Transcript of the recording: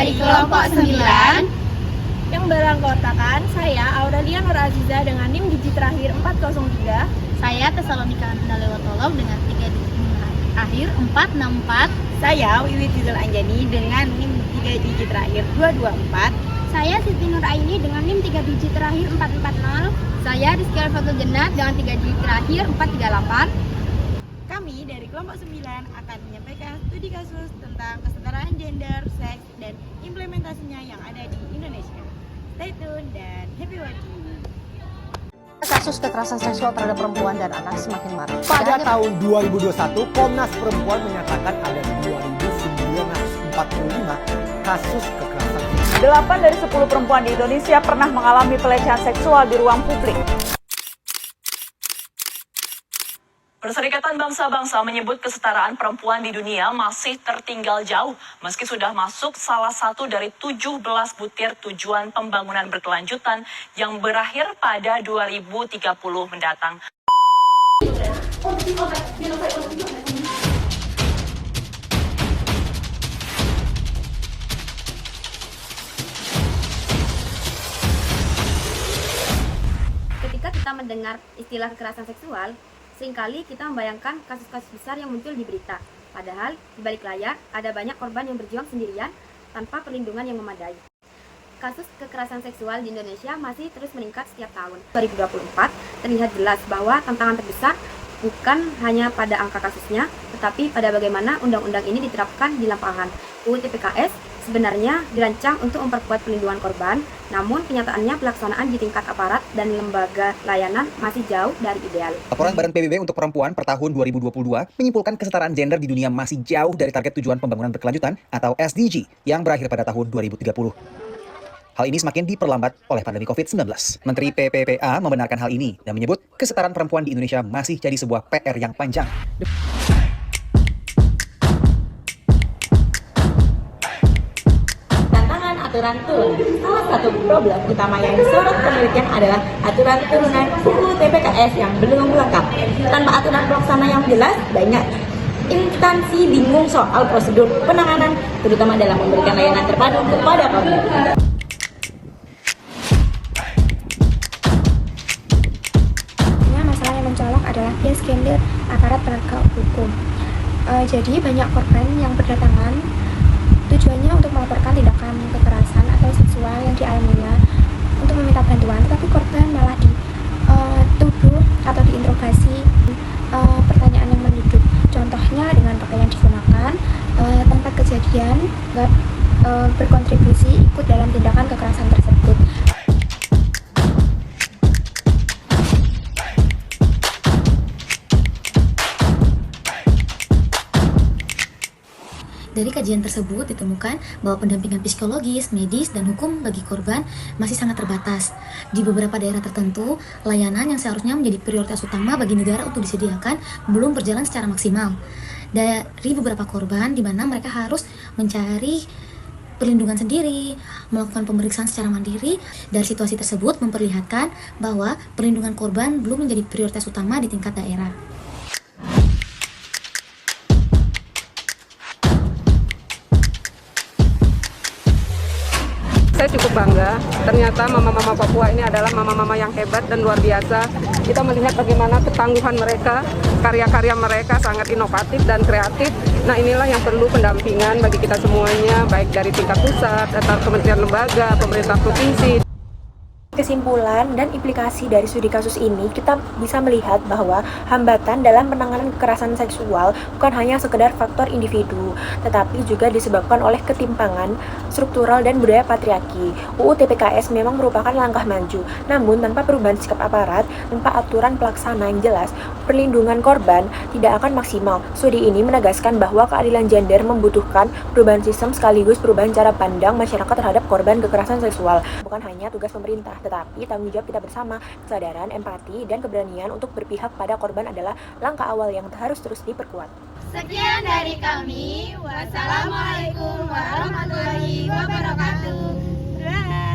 dari kelompok 9 yang beranggotakan saya Aurelia Nur Aziza dengan NIM digit terakhir 403. Saya Tesalonika Ananda Lewatolog dengan 3 digit akhir 464. Saya Wiwi Tizul Anjani dengan NIM 3 digit terakhir 224. Saya Siti Nur Aini dengan NIM 3 digit terakhir 440. Saya Rizky Alfatul Jannat dengan 3 digit terakhir 438. Kami dari kelompok 9 akan menyampaikan studi kasus tentang kesetaraan gender, seks, dan implementasinya yang ada di Indonesia. Stay tune dan happy watching. Kasus kekerasan seksual terhadap perempuan dan anak semakin marak. Pada tahun 2021, Komnas Perempuan menyatakan ada 2.945 kasus kekerasan seksual. 8 dari 10 perempuan di Indonesia pernah mengalami pelecehan seksual di ruang publik. Perserikatan Bangsa-Bangsa menyebut kesetaraan perempuan di dunia masih tertinggal jauh meski sudah masuk salah satu dari 17 butir tujuan pembangunan berkelanjutan yang berakhir pada 2030 mendatang. Ketika kita mendengar istilah kekerasan seksual, seringkali kita membayangkan kasus-kasus besar yang muncul di berita. Padahal, di balik layar, ada banyak korban yang berjuang sendirian tanpa perlindungan yang memadai. Kasus kekerasan seksual di Indonesia masih terus meningkat setiap tahun. 2024 terlihat jelas bahwa tantangan terbesar bukan hanya pada angka kasusnya, tetapi pada bagaimana undang-undang ini diterapkan di lapangan. UU TPKS sebenarnya dirancang untuk memperkuat perlindungan korban, namun kenyataannya pelaksanaan di tingkat aparat dan lembaga layanan masih jauh dari ideal. Laporan Badan PBB untuk Perempuan per tahun 2022 menyimpulkan kesetaraan gender di dunia masih jauh dari target tujuan pembangunan berkelanjutan atau SDG yang berakhir pada tahun 2030. Hal ini semakin diperlambat oleh pandemi COVID-19. Menteri PPPA membenarkan hal ini dan menyebut kesetaraan perempuan di Indonesia masih jadi sebuah PR yang panjang. Aturan turun. Salah satu problem utama yang disorot penelitian adalah aturan turunan UU TPKS yang belum lengkap. Tanpa aturan pelaksana yang jelas, banyak instansi bingung soal prosedur penanganan, terutama dalam memberikan layanan terpadu kepada korban. Masalah yang mencolok adalah bias gender aparat penegak hukum. Jadi banyak korban yang berdatangan tujuannya untuk melaporkan tindakan kekerasan atau seksual yang dialaminya untuk meminta bantuan, tetapi korban malah dituduh atau diinterogasi pertanyaan yang menuduk. Contohnya dengan pakaian digunakan, tempat kejadian, berkontribusi ikut dalam tindakan kekerasan tersebut. Dari kajian tersebut ditemukan bahwa pendampingan psikologis, medis, dan hukum bagi korban masih sangat terbatas. Di beberapa daerah tertentu, layanan yang seharusnya menjadi prioritas utama bagi negara untuk disediakan belum berjalan secara maksimal. Dari beberapa korban di mana mereka harus mencari perlindungan sendiri, melakukan pemeriksaan secara mandiri. Dari situasi tersebut memperlihatkan bahwa perlindungan korban belum menjadi prioritas utama di tingkat daerah. Saya cukup bangga, ternyata mama-mama Papua ini adalah mama-mama yang hebat dan luar biasa. Kita melihat bagaimana ketangguhan mereka, karya-karya mereka sangat inovatif dan kreatif. Nah, inilah yang perlu pendampingan bagi kita semuanya, baik dari tingkat pusat, atau kementerian lembaga, pemerintah provinsi. Kesimpulan dan implikasi dari studi kasus ini, kita bisa melihat bahwa hambatan dalam penanganan kekerasan seksual bukan hanya sekedar faktor individu, tetapi juga disebabkan oleh ketimpangan struktural dan budaya patriarki. UU TPKS memang merupakan langkah maju, namun tanpa perubahan sikap aparat, tanpa aturan pelaksana yang jelas, perlindungan korban tidak akan maksimal. Studi ini menegaskan bahwa keadilan gender membutuhkan perubahan sistem sekaligus perubahan cara pandang masyarakat terhadap korban kekerasan seksual. Bukan hanya tugas pemerintah, tetapi tanggung jawab kita bersama. Kesadaran, empati, dan keberanian untuk berpihak pada korban adalah langkah awal yang harus terus diperkuat. Sekian dari kami. Wassalamualaikum warahmatullahi wabarakatuh. Bye.